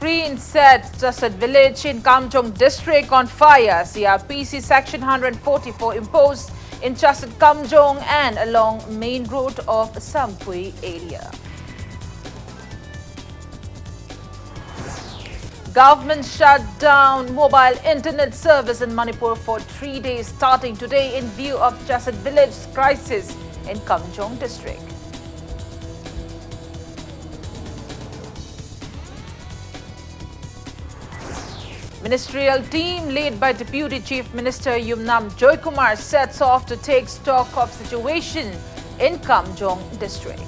Screen set Jasad village in Kamjong district on fire. CRPC section 144 imposed in Jasad Kamjong and along main road of Sampui area. Government shut down mobile internet service in Manipur for 3 days starting today in view of Jasad village crisis in Kamjong district. Ministerial team led by Deputy Chief Minister Yumnam Joykumar sets off to take stock of situation in Kamjong district.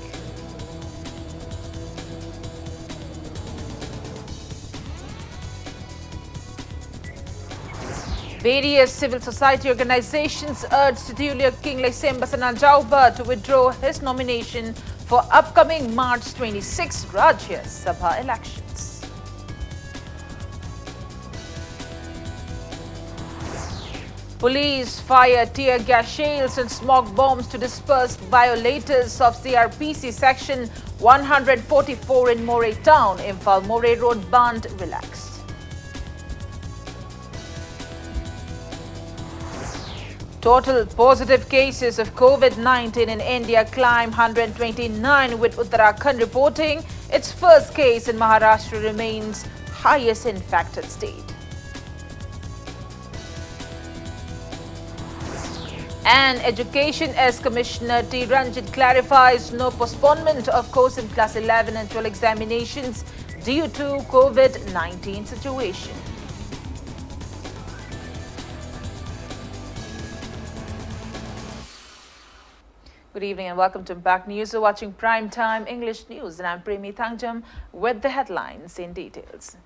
Various civil society organizations urged Titular King Leisembasana Jauba to withdraw his nomination for upcoming March 26 Rajya Sabha elections. Police fired tear gas shells and smoke bombs to disperse violators of CRPC section 144 in Moray town. Imphal Moray Road band relaxed. Total positive cases of COVID-19 in India climb 129, with Uttarakhand reporting its first case in Maharashtra remains highest infected state. And Education as Commissioner T. Ranjit clarifies no postponement of course in Class 11 and 12 examinations due to COVID-19 situation. Good evening and welcome to Impact News. You're watching Prime Time English News and I'm Premi Thangjam with the headlines in details.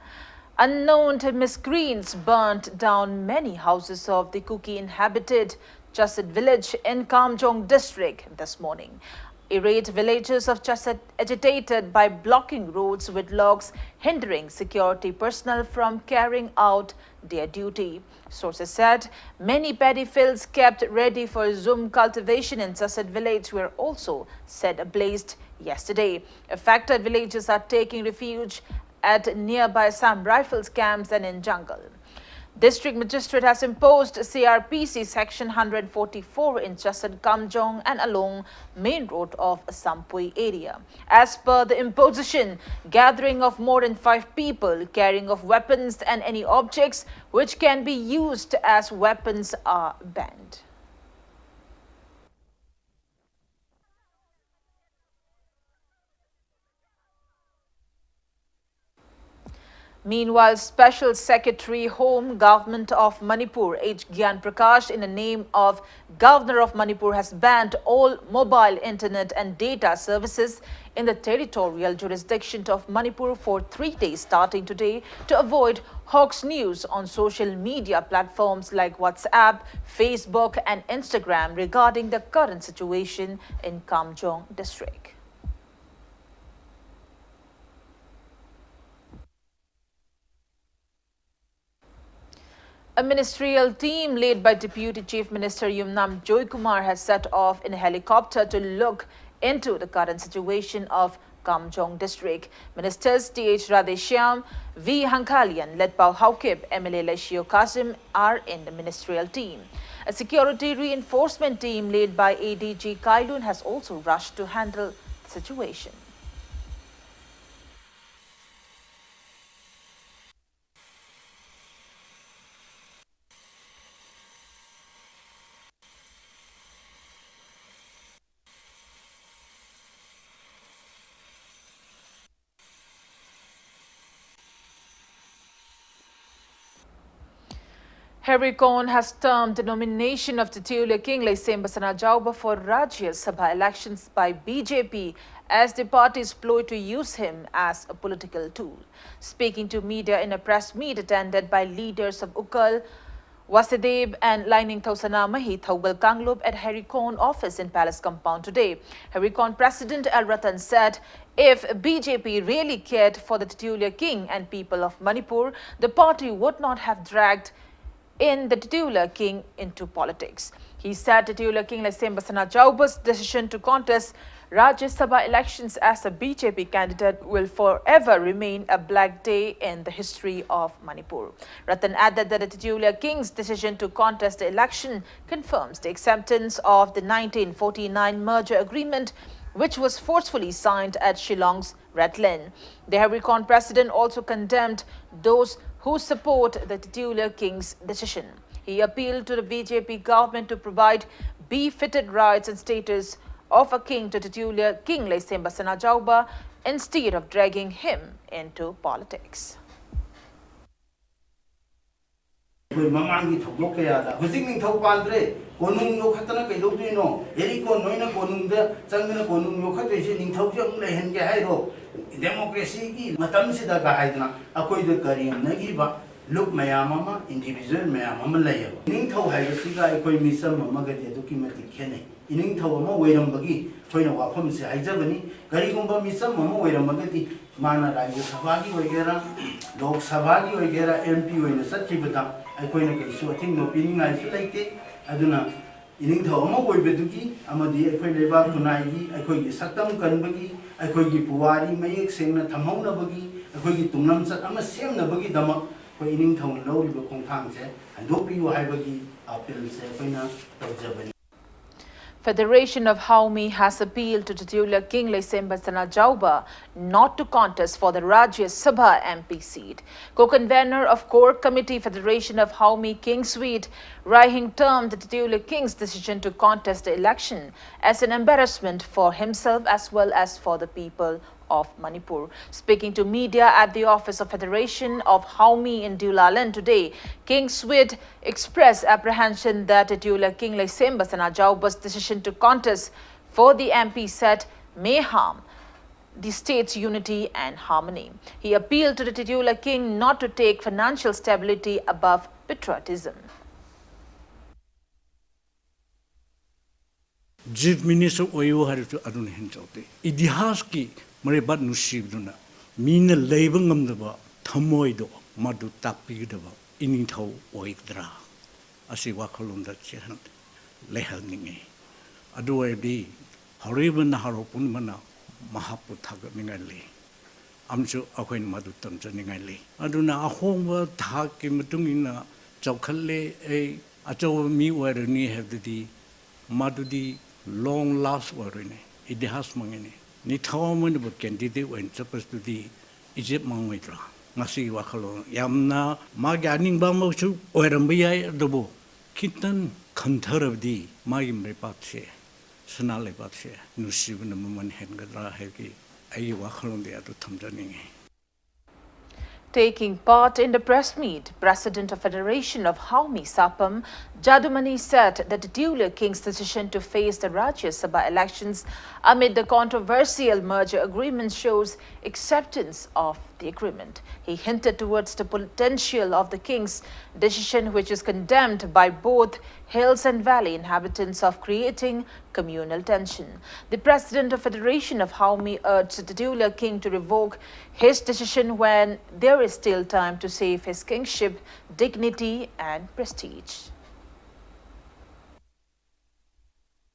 Unknown miscreants burnt down many houses of the Kuki inhabited Jasad village in Kamjong district this morning. Irate villagers of Jasad agitated by blocking roads with logs, hindering security personnel from carrying out their duty. Sources said many paddy fields kept ready for zoom cultivation in Jasad village were also set ablaze yesterday. Affected villagers are taking refuge at nearby Sam Rifles camps and in jungle. District Magistrate has imposed CRPC section 144 in Jasad Kamjong and along main road of Sampui area. As per the imposition, gathering of more than 5 people, carrying of weapons and any objects which can be used as weapons are banned. Meanwhile, Special Secretary Home Government of Manipur H. Gyan Prakash in the name of Governor of Manipur has banned all mobile internet and data services in the territorial jurisdiction of Manipur for 3 days starting today to avoid hoax news on social media platforms like WhatsApp, Facebook and Instagram regarding the current situation in Kamjong district. A ministerial team led by Deputy Chief Minister Yumnam Joykumar has set off in a helicopter to look into the current situation of Kamjong district. Ministers T.H. Radheshyam, V. Hankalian, Letpao Haukib, MLA Lashio Kasim are in the ministerial team. A security reinforcement team led by ADG Kailun has also rushed to handle the situation. Harry Cohn has termed the nomination of Titular King Leisembasana Jauba for Rajya Sabha elections by BJP as the party's ploy to use him as a political tool. Speaking to media in a press meet attended by leaders of Ukal, Wasideb and Lining Tausana Mahi Thawbal Kanglup at Harry Cohn office in Palace Compound today. Harry Cohn President Al Ratan said if BJP really cared for the Titular King and people of Manipur, the party would not have dragged in the Titular King into politics. He said titular King Lesemba Sanajauba's decision to contest Rajya Sabha elections as a BJP candidate will forever remain a black day in the history of Manipur. Ratan added that the titular King's decision to contest the election confirms the acceptance of the 1949 merger agreement, which was forcefully signed at Shillong's Red Lane. The Harry-Con president also condemned those who support the titular King's decision. He appealed to the BJP government to provide befitted rights and status of a king to titular King Lesemba Sanajauba instead of dragging him into politics. Mamangi thok kaya da hujing ning thok pandre konung yo khatana kai lo no eri ko noina konung da changna konung yo khatwe se ning thok jang le hen ge hai ro democracy ki matam se da ga hai dana akoi da kari na gi ba look mayam ama individual mayam ama la ya ning thok hai si ga akoi misam ma ga de ki mati khene ining thok ma weiram bagi thoina wa pham se hai jabani gari gumba misam ma weiram ma ti mana rajya sabha ki wagera lok sabha ki wagera mp hoina satchi bata aikoina kaisu athing no pining ai su laite aduna ining thaw ma oi beduki amadi aikoi leba kunai gi aikoi gi saktam kanbagi aikoi gi puwari mayek sengna thamhauna bagi aikoi gi tungnam sat ama semna bagi dama koi ining thaw lo ri ba khongthang se handopi wa hai bagi appeal se koina tawjabani. Federation of Haumi has appealed to titular King Lesemba Sanajauba not to contest for the Rajya Sabha MP seat. Co-convener of Core Committee Federation of Haumi King Sweet Raihing termed the titular King's decision to contest the election as an embarrassment for himself as well as for the people of Manipur. Speaking to media at the office of Federation of Haumi in Dulalan today, King Swid expressed apprehension that titular King Lesemba Sanajauba's decision to contest for the MP seat may harm the state's unity and harmony. He appealed to the titular king not to take financial stability above patriotism. Chief Minister Oyo had to adun hinjote. Idihaski Maribat Nushibduna. Mina labor ngumdaba, Tamoido, Madu Tapidaba, Inito Oikdra. Asiwakalunda Chehant, Lehelninge. Adu be Horiban Haropunmana, Mahaputaga Ningali. Amso Aquin Madu Tamsaningali. Aduna Ahoma Taki Matungina, Chokale, a Acho me where ni have the Madudi long last warine. It has mangene. Ni tawman but candidate when supposed to the Egypt Mangwitra. Nasi Wakalo. Yamna Maganing Bamosu or Ambia Dobo. Kitan Kantar of the Magim Repatshe. Sanale Patshe. Nusibin the Muman Hengadra Hegi. Ayawakalon the other Tamjaning. Taking part in the press meet, President of Federation of Haumi Sapam, Jadumani said that the titular King's decision to face the Rajya Sabha elections amid the controversial merger agreement shows acceptance of the agreement. He hinted towards the potential of the King's decision, which is condemned by both hills and valley inhabitants of creating communal tension. The President of Federation of Haumi urged the titular King to revoke his decision when there is still time to save his kingship, dignity and prestige.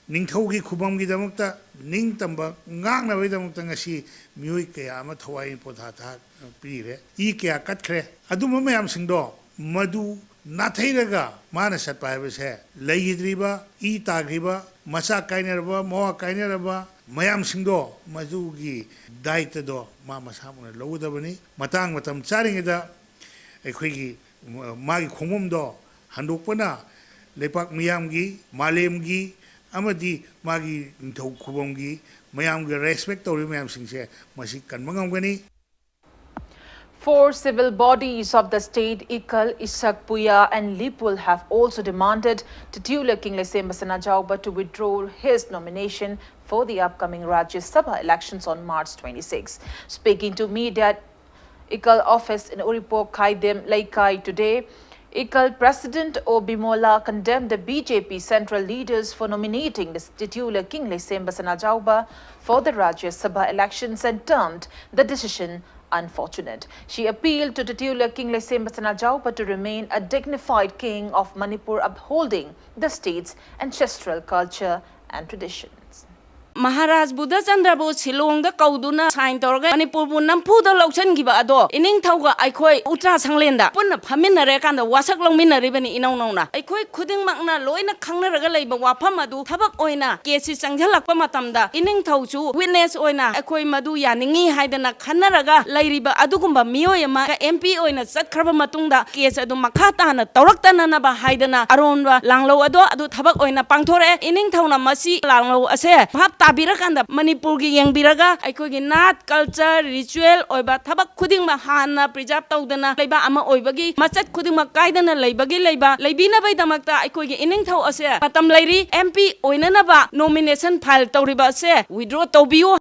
Ningthaugi khubamgi damukta ningtamba ngakna bai damukta ngasi mioi kaya ama thawai potha tha pire I kaya katkhre aduma mayam singdo madu nathairaga mana satpa haibase leigidriba I tagriba masa kainerba moa kainerba mayam singdo madugi daita do ma masamuna lowdabani matang matam charingida ekhoi magi khongmom do handokpana lepak miyamgi malemgi amadi magi nthau khubamgi mayamgi respect tori mayam singse masi kanmangam. Four civil bodies of the state, Ikal, Isakpuya and Lipul, have also demanded titular King Lesemba Sanajauba to withdraw his nomination for the upcoming Rajya Sabha elections on March 26. Speaking to media at Ikal office in Uripok, Kaidem, Laikai today, Ikal President Obimola condemned the BJP central leaders for nominating the titular King Lesemba Sanajauba for the Rajya Sabha elections and termed the decision unfortunate. She appealed to titular King Lesemba Senajaupa to remain a dignified king of Manipur, upholding the state's ancestral culture and traditions. Maharaj Buddha Chandrabu Silong the Kauduna sign Torga Manipur Nampu the Lochen Giba Ado Ining Tauga Ikoi Utra Sanglenda Puna Pamina Rekan the Wasak Longmina Ribbon Inona Ikoi Kuding Magna Loina Kanga Labor Wapamadu Tabak Oina Kesi Sangjala Pamatamda Ining Tauchu Witness Oina Ikoi Madu Yaningi Haidana Kanaraga Lairiba Adukumba Mioyama MP Oina Sakraba Matunda Kes Adu Makatana Toraktana Naba Haidana Aronwa Langlo Ado Adu Tabak Oina Pangtore Ining Tauna Masi Langlo Ase Pap Tabirakanda Manipur gi yang biraga aikoi nat culture ritual oiba thabak khuding ma hana preserve tawdana leiba ama oibagi machat khuding ma kaidana leibagi leiba leibina bai damakta aikoi gi ining thau ase matam leiri MP oinana ba nomination file tawriba ase withdraw tawbiyo.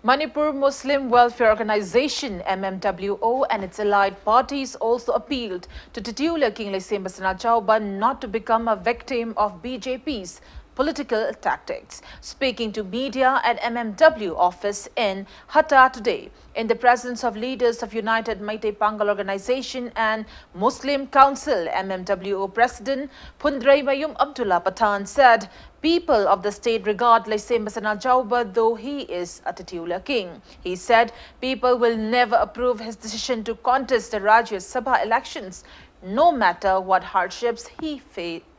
Manipur Muslim Welfare Organization MMWO and its allied parties also appealed to titular King Lesemba Senajaupa not to become a victim of BJP's political tactics. Speaking to media at MMW office in Hatta today, in the presence of leaders of United Meitei Pangal Organization and Muslim Council, MMWO President Phundrei Mayum Abdullah Pathan said people of the state regard Lesemba Senajaupa though he is a titular king. He said people will never approve his decision to contest the Rajya Sabha elections, no matter what hardships he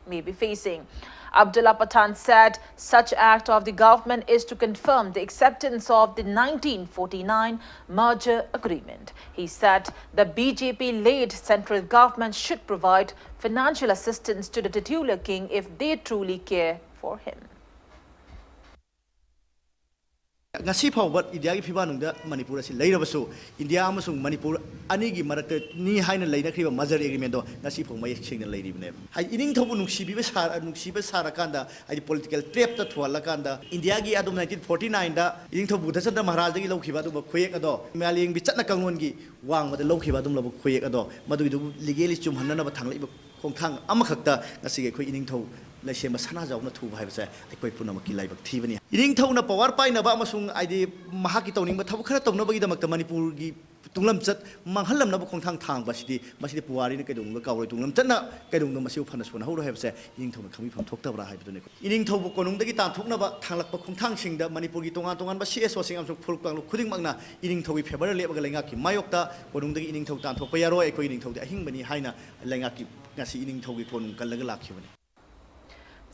may be facing. Abdullah Pathan said such act of the government is to confirm the acceptance of the 1949 merger agreement. He said the BJP-led central government should provide financial assistance to the titular king if they truly care for him. ngasi phawbat India gi phibanung da Manipur asi leirabasu India amasung Manipur ani gi marakta ni haina leina khriba major agreement do ngasi phau mai singna leiribne hai ining thobu nuksiba sara kanda ai political trap ta thwala kanda India gi adum 1949 da ining thobu da chanda maharaj gi lokhiba du khoyek ado maling bi chatna kangon gi wang ma da lokhiba dum lob khoyek ado madu du legally chum hanna ba thangla iba khongthang amakhakta ngasi gi khoi ining thau Lesemba Senajaupa thuba haibase aikoi punamaki laibak thibani ining thauna power paina ba amasung aidi mahaki tawning ba thabu khara tawna bagi damakta Manipur gi tunglam chat manghalam na ba khongthang thang ba sidi puwari ne kaidung ga kawroi tunglam chatna kaidung no masiu phana sona horo haibase ining thauna khami pham thokta bra haibdune ining thobu konung dagi tan thokna ba thanglak ba khongthang singda Manipur gi tongan ba CSO sing amsung phuluk panglu khuding magna ining thobi favor lebaga lenga ki mayokta konung dagi ining thok tan thokpa yaro aikoi ining thodi ahing bani haina lenga ki ngasi ining thobi konung kallaga lakhibani.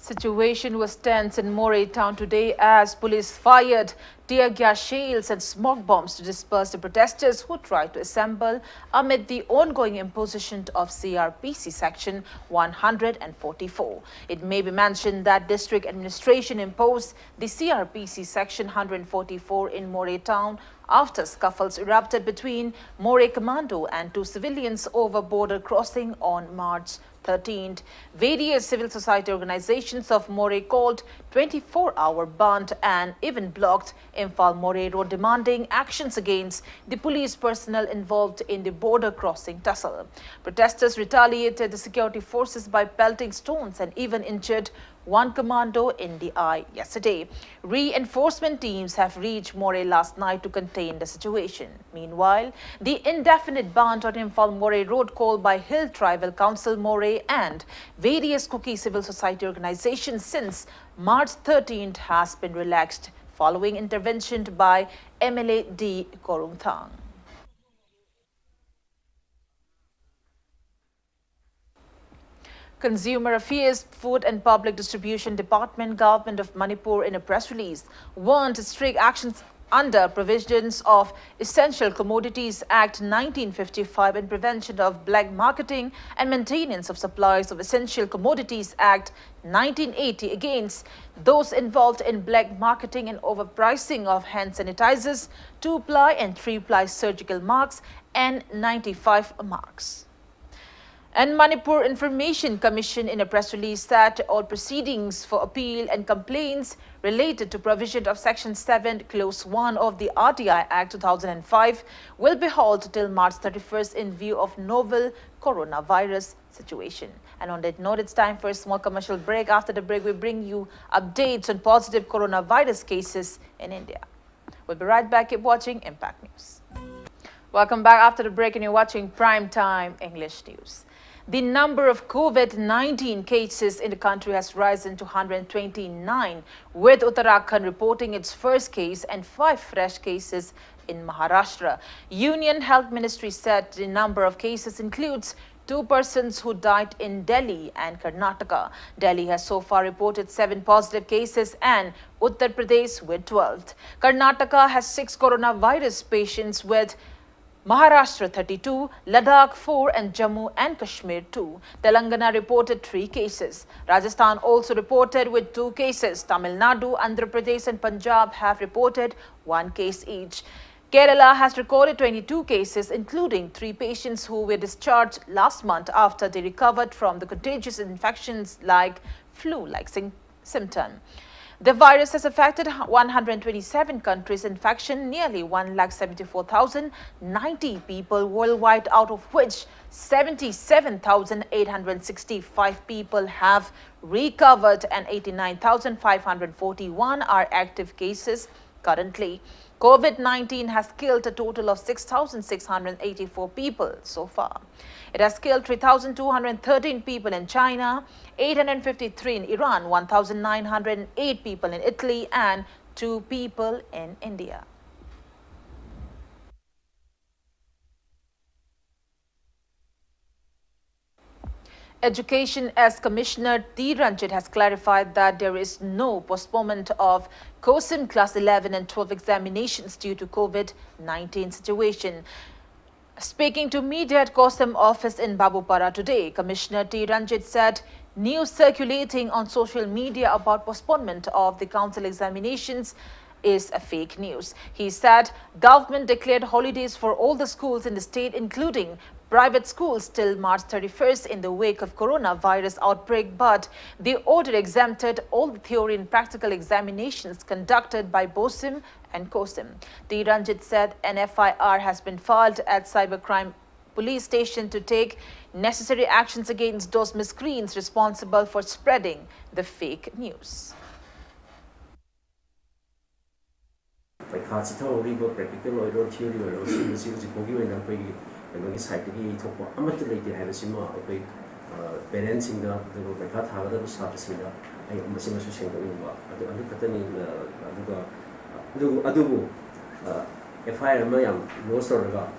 Situation was tense in Moray town today as police fired tear gas shells and smoke bombs to disperse the protesters who tried to assemble amid the ongoing imposition of CRPC Section 144. It may be mentioned that district administration imposed the CRPC Section 144 in Moray town after scuffles erupted between Moray Commando and two civilians over border crossing on March 13th. Various civil society organizations of Moray called 24-hour band and even blocked Imphal Moray Road, demanding actions against the police personnel involved in the border crossing tussle. Protesters retaliated the security forces by pelting stones and even injured one commando in the eye yesterday. Reinforcement teams have reached Moray last night to contain the situation. Meanwhile, the indefinite ban on Imphal Moray Road called by Hill Tribal Council Moray and various Kuki civil society organizations since March 13th has been relaxed following intervention by MLA D. Korungthang. Consumer Affairs, Food and Public Distribution Department, Government of Manipur, in a press release, warned strict actions under provisions of Essential Commodities Act 1955 and Prevention of Black Marketing and Maintenance of Supplies of Essential Commodities Act 1980 against those involved in black marketing and overpricing of hand sanitizers, 2-ply and 3-ply surgical masks, and 95 masks. And Manipur Information Commission in a press release said all proceedings for appeal and complaints related to provision of Section 7, Clause 1 of the RTI Act 2005 will be held till March 31st in view of novel coronavirus situation. And on that note, it's time for a small commercial break. After the break, we bring you updates on positive coronavirus cases in India. We'll be right back. Keep watching Impact News. Welcome back after the break, and you're watching Prime Time English News. The number of COVID-19 cases in the country has risen to 129, with Uttarakhand reporting its first case and 5 fresh cases in Maharashtra. Union Health Ministry said the number of cases includes 2 persons who died in Delhi and Karnataka. Delhi has so far reported 7 positive cases and Uttar Pradesh with 12. Karnataka has 6 coronavirus patients, with Maharashtra 32, Ladakh 4 and Jammu and Kashmir 2. Telangana reported 3 cases. Rajasthan also reported with 2 cases. Tamil Nadu, Andhra Pradesh and Punjab have reported 1 case each. Kerala has recorded 22 cases, including 3 patients who were discharged last month after they recovered from the contagious infections like flu-like symptom. The virus has affected 127 countries. Infection nearly 1,74,090 people worldwide, out of which 77,865 people have recovered and 89,541 are active cases currently. COVID-19 has killed a total of 6,684 people so far. It has killed 3,213 people in China, 853 in Iran, 1,908 people in Italy, and 2 people in India. Education as Commissioner T. Ranjit has clarified that there is no postponement of COSIM Class 11 and 12 examinations due to COVID-19 situation. Speaking to media at COSIM office in Babupara today, Commissioner T. Ranjit said news circulating on social media about postponement of the council examinations is a fake news. He said government declared holidays for all the schools in the state, including private schools, till March 31st in the wake of coronavirus outbreak, but the order exempted all the theory and practical examinations conducted by BOSIM and COSIM. T. Ranjit said an FIR has been filed at Cybercrime Police Station to take necessary actions against those miscreants responsible for spreading the fake news. Practical or theory or and side parents in the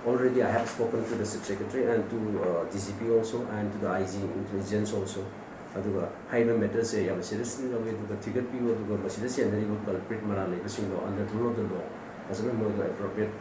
already I have spoken to the subsecretary and to DCP also and to the IG intelligence also. Higher matters seriously the ticket people to go culprit under the law as a more appropriate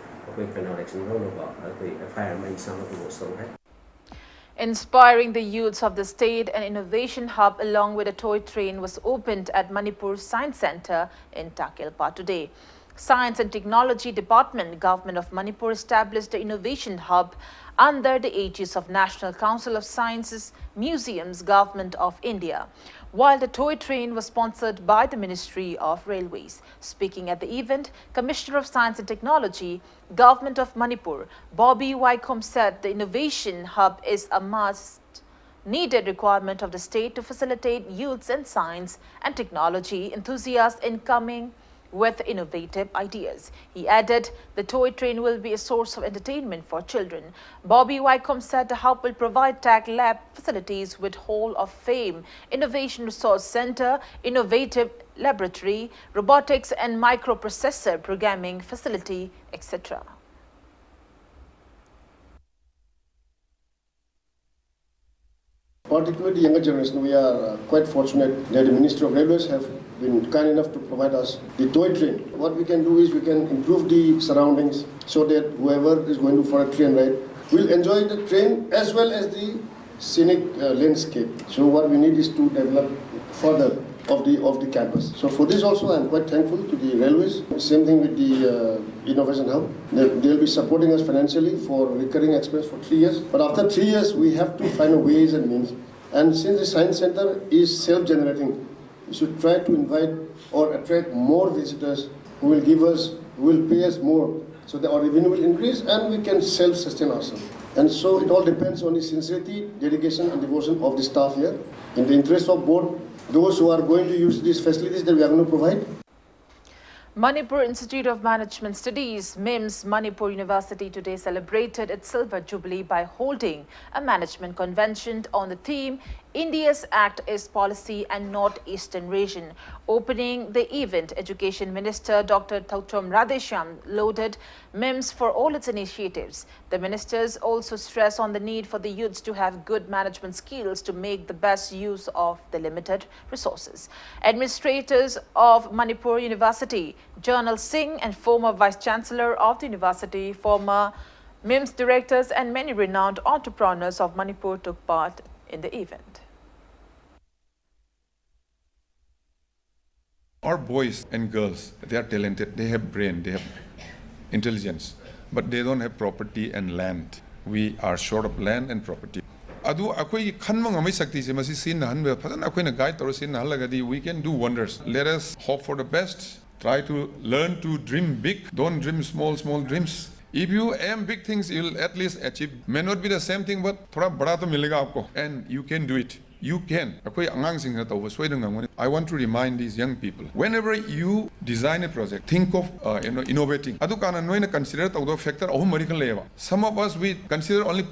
Inspiring the youths of the state, an innovation hub along with a toy train was opened at Manipur Science Center in Takilpa today. Science and Technology Department, Government of Manipur established the innovation hub under the aegis of National Council of Sciences, Museums, Government of India, while the toy train was sponsored by the Ministry of Railways. Speaking at the event, Commissioner of Science and Technology, Government of Manipur, Bobby Wycombe said the innovation hub is a must-needed requirement of the state to facilitate youths and science and technology enthusiasts in coming with innovative ideas. He added the toy train will be a source of entertainment for children. Bobby Wycombe said the hub will provide tech lab facilities with Hall of Fame, Innovation Resource Center, Innovative Laboratory, Robotics and Microprocessor Programming Facility, etc. Particularly the younger generation, we are quite fortunate that the Ministry of Railways have been kind enough to provide us the toy train. What we can do is we can improve the surroundings so that whoever is going to for a train ride will enjoy the train as well as the scenic landscape. So what we need is to develop further of the campus. So for this also I am quite thankful to the railways. Same thing with the Innovation Hub. They will be supporting us financially for recurring expense for 3 years. But after 3 years we have to find a ways and means. And since the science center is self-generating, we should try to invite or attract more visitors who will pay us more, so that our revenue will increase and we can self-sustain ourselves. And so it all depends on the sincerity, dedication and devotion of the staff here. In the interest of both those who are going to use these facilities that we are going to provide. Manipur Institute of Management Studies, MIMS Manipur University today celebrated its silver jubilee by holding a management convention on the theme India's Act is Policy and Northeastern Region. Opening the event, Education Minister Dr. Thautom Radheshyam lauded MIMS for all its initiatives. The ministers also stressed on the need for the youths to have good management skills to make the best use of the limited resources. Administrators of Manipur University, Jernal Singh and former Vice-Chancellor of the university, former MIMS directors and many renowned entrepreneurs of Manipur took part in the event. Our boys and girls, they are talented, they have brain, they have intelligence, but they don't have property and land. We are short of land and property. Adu akoi khanma ngamai sakti se masi sin han be phasan akoi na guide tor sin hal lagadi we can do wonders. Let us hope for the best. Try to learn to dream big. Don't dream small dreams. If you aim big things, you'll at least achieve. May not be the same thing, but thoda bada to milega aapko, and you can do it. You can. I want to remind these young people, whenever you design a project, think of innovating. Consider factor. Some of us, we consider only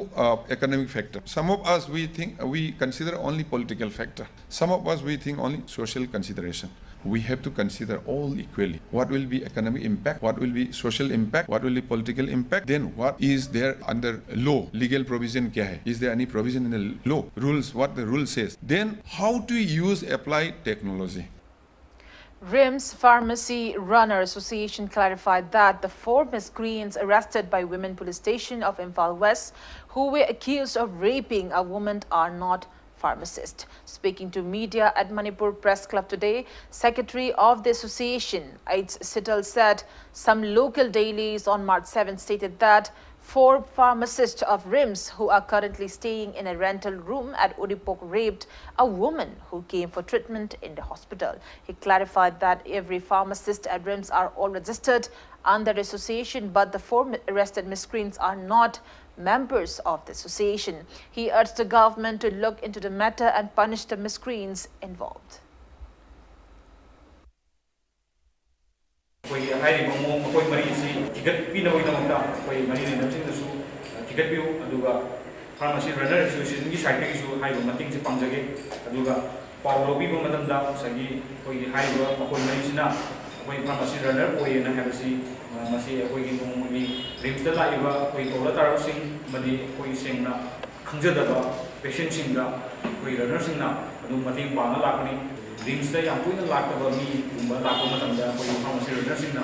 economic factor. Some of us, we consider only political factor. Some of us, we think only social consideration. We have to consider all equally. What will be economic impact? What will be social impact? What will be political impact? Then what is there under law? Legal provision kya hai? Is there any provision in the law? Rules, what the rule says. Then how to apply technology. RIMS Pharmacy Runner Association clarified that the 4 miscreants arrested by Women Police Station of Imphal West who were accused of raping a woman are not pharmacist. Speaking to media at Manipur Press Club today, Secretary of the Association, Aids Sital, said some local dailies on March 7 stated that 4 pharmacists of RIMS who are currently staying in a rental room at Uripok raped a woman who came for treatment in the hospital. He clarified that every pharmacist at RIMS are all registered under the association, but the 4 arrested miscreants are not members of the association. He urged the government to look into the matter and punish the miscreants involved. Pharmacy Runner Association side pharmacy runner masi RIMS da laiba kola tarasing madi sengna khangjadaba patient singda runner singna mating pangna lakani RIMS da yam puina lakaba mi umba lakoma tamda pharmacy runner singna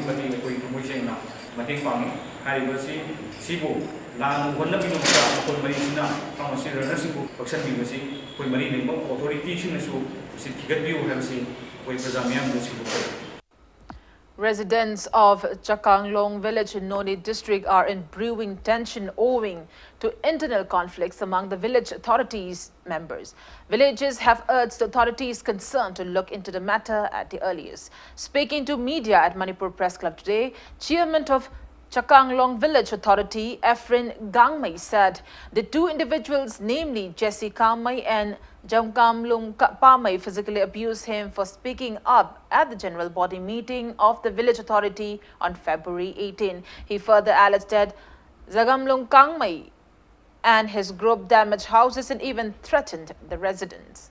mati thumoi sengna mating pangi haibasi sibo lan wonna binumta mari sina pharmacy runner singu action bibasi mari nemo authority singsu si ticket view habsi prajamyam sibu. Residents of Chakanglong village in Noni district are in brewing tension owing to internal conflicts among the village authorities members. Villages have urged the authorities concerned to look into the matter at the earliest. Speaking to media at Manipur Press Club today, Chairman of Chakanglong Village Authority, Efren Gangmai, said the 2 individuals, namely Jesse Kamai and Jamkamlung Pamai, physically abused him for speaking up at the general body meeting of the village authority on February 18. He further alleged that Zagamlung Kangmai and his group damaged houses and even threatened the residents.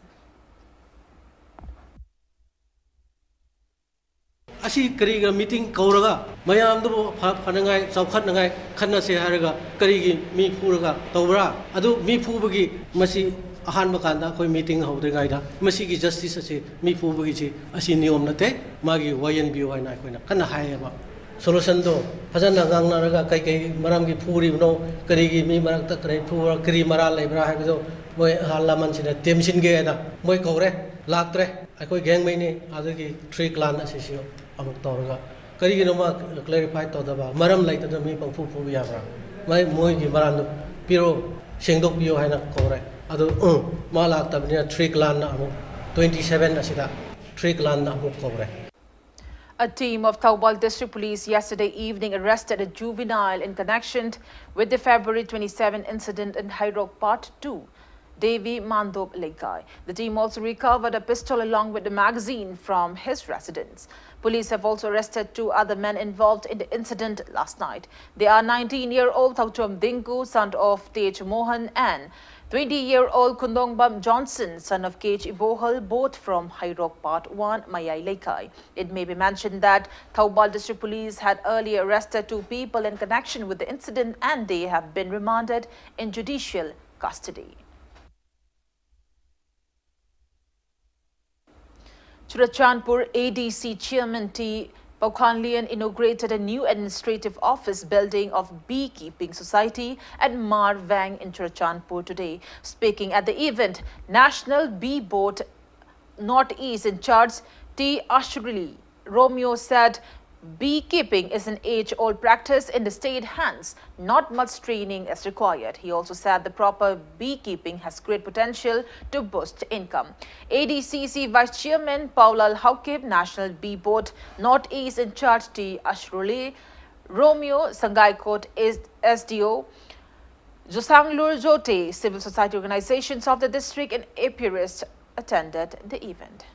Asi kariga meeting kauraga mayam do phanangai chawkhatnangai khanase haraga karigi mi phuraga tawra adu mi phubagi masi ahan makanda koi meeting haude gaida masi gi justice ase mi phubagi chi asi niyom nate magi wayan bi waina koina kana hayaba solution do phajana gangna raga kai maram gi phuri bno karigi mi marak ta kare phura kri mara leibra haibo moi halaman sina temsin ge na moi kaure laktre akoi gang mai ni adagi 3 clan asisio amuk torga karigino ma clarify todaba maram laitana mi pangfu phu yabra mai moi gi maram piro sengdok bio haina kore adu ma lak tabnia 3 clan na amuk 27 asida 3 clan na amuk kore. A team of Taubal District Police yesterday evening arrested a juvenile in connection with the February 27 incident in High Rock Part 2. Devi Mandop Lekai. The team also recovered a pistol along with a magazine from his residence. Police have also arrested 2 other men involved in the incident last night. They are 19-year-old Thauchom Dinku, son of Tej Mohan, and 20-year-old Kundongbam Johnson, son of Kej Ibohal, both from Hairok Part 1, Mayai Lekai. It may be mentioned that Thaubal District Police had earlier arrested 2 people in connection with the incident, and they have been remanded in judicial custody. Churachandpur ADC Chairman T. Paukhanlian inaugurated a new administrative office building of Beekeeping Society at Mar Vang in Churachandpur today. Speaking at the event, National Bee Board Northeast in charge T. Ashrili Romeo said beekeeping is an age-old practice in the state hands. Not much training is required. He also said the proper beekeeping has great potential to boost income. ADCC Vice Chairman Paulal Haukib, National Bee Board Northeast in charge T. Ashruli Romeo, Sangaikot SDO, Josanglur Jote, civil society organizations of the district and apiarists attended the event.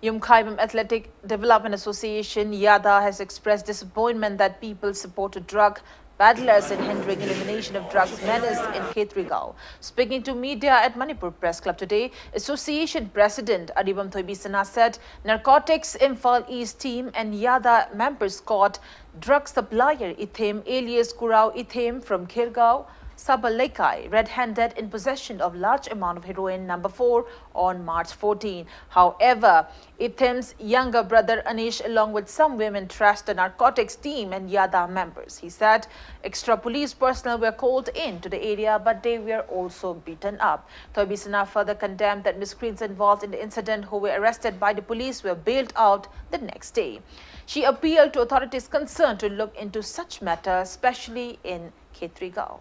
Yumkhaibam Athletic Development Association Yada has expressed disappointment that people support drug peddlers in hindering elimination of drugs menace in Khetrigao. Speaking to media at Manipur Press Club today, Association President Adibam Thoibisana said narcotics Imphal East team and Yada members caught drug supplier Ithim alias Kurao Ithim from Khirgaon, Sabalekai, red-handed in possession of large amount of heroin number 4 on March 14. However, Ithim's younger brother Anish along with some women trashed the narcotics team and Yada members. He said extra police personnel were called in to the area but they were also beaten up. Thoibisana further condemned that miscreants involved in the incident who were arrested by the police were bailed out the next day. She appealed to authorities concerned to look into such matters, especially in Khetrigao.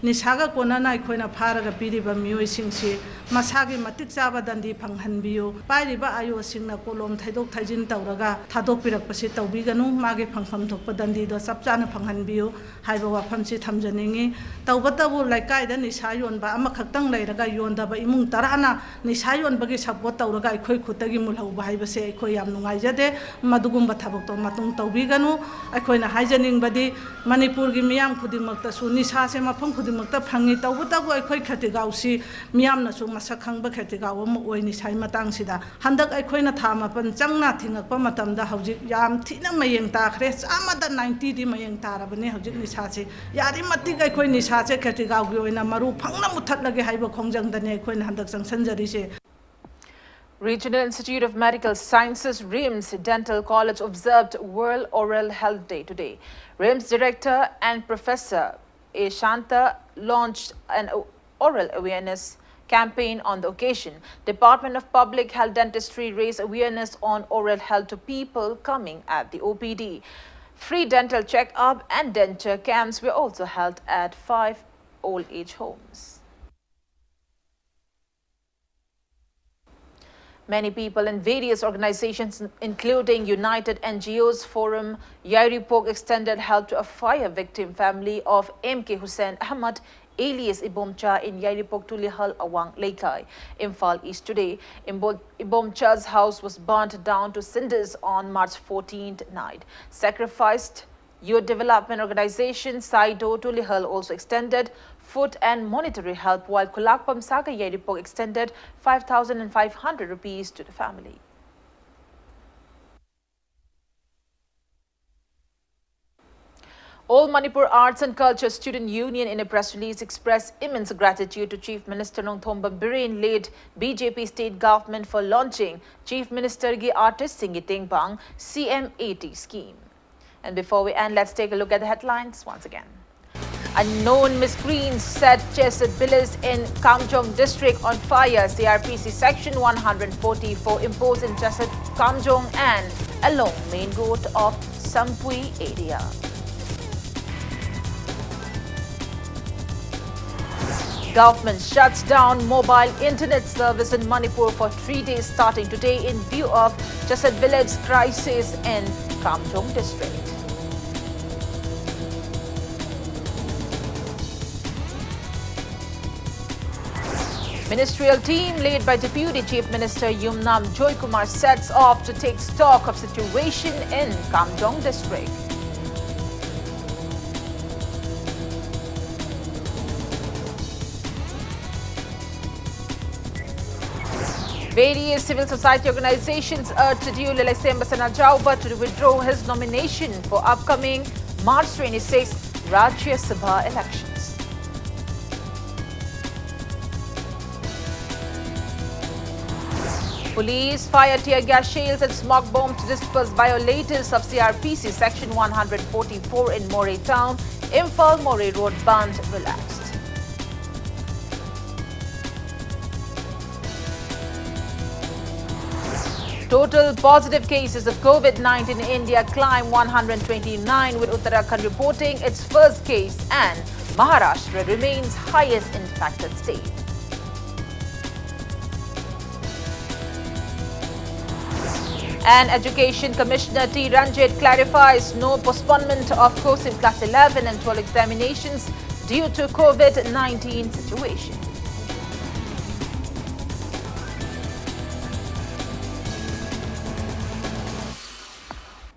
Nisaga konana aikoina pharaga piriba mioi singsi masagi matik chaba dandi phanghanbiu pairiba ayo singna kolom thaidok thaijin tawraga thadok pirakpasi tawbiganu mage phangpham thokpa dandi do sapchana phanghanbiu haiba wafamsi thamjaningi tawbatabu laikai da nisa yonba ama khaktang leiraga yondaba imung tarana nisa yonbagi support tawraga aikoi khutagi mulhauba haibase aikoi yam nungaijade madugumba thabok to matung tawbiganu aikoina haijaningbadi Manipur gi miyam khudingmakta su nisa se mafam Makta Pangi Tawutabu Aikoi Katigausi, Miamna Suma Sakang Bakatigawa, Oini Sai Matangsida, Handak Aikoina Tamapan, Jangna Tingapamatam, the Haujik Yam, Tina Mayang Takres, Amada 90 Mayang Tarabane, Haujik Nisasi, Yadi Matika Koin Nisase, Katigau, in Amaru, Panga Mutatagi Haiba Kongjang, the Nekoin Handak and Sanjarise. Regional Institute of Medical Sciences RIMS Dental College observed World Oral Health Day today. RIMS Director and Professor A. Shanta launched an oral awareness campaign on the occasion. Department of Public Health Dentistry raised awareness on oral health to people coming at the OPD. Free dental check-up and denture camps were also held at 5 old age homes. Many people in various organizations, including United NGOs Forum, Yairipok, extended help to a fire victim family of M.K. Hussain Ahmad, alias Ibomcha, in Yairipok Tulihal Awang Lekai, Imphal East today. Ibomcha's house was burnt down to cinders on March 14th night. Sacrificed Youth Development Organization Saido Tulihal also extended food and monetary help, while Kulakpam Saga Yairipok extended 5,500 rupees to the family. All Manipur Arts and Culture Student Union in a press release expressed immense gratitude to Chief Minister Nongthomba Biren led BJP state government for launching Chief Minister Gi Artist Singiting Bang CM80 scheme. And before we end, let's take a look at the headlines once again. Unknown miscreants set Chesed Villas in Kamjong district on fire. CRPC Section 144 imposed in Chesed, Kamjong and along main road of Sampui area. Government shuts down mobile internet service in Manipur for 3 days starting today in view of Chesed Village crisis in Kamjong district. Ministerial team led by Deputy Chief Minister Yumnam Joykumar sets off to take stock of situation in Kamjong district. Various civil society organizations urged Tadiu Lelesemba Jauba to withdraw his nomination for upcoming March 26 Rajya Sabha elections. Police fire tear gas shells and smoke bombs to disperse violators of CRPC Section 144 in Moray Town. Imphal Moray Road band relaxed. Total positive cases of COVID-19 in India climb 129, with Uttarakhand reporting its first case and Maharashtra remains highest infected state. And Education Commissioner T. Ranjit clarifies no postponement of course in Class 11 and 12 examinations due to COVID-19 situation.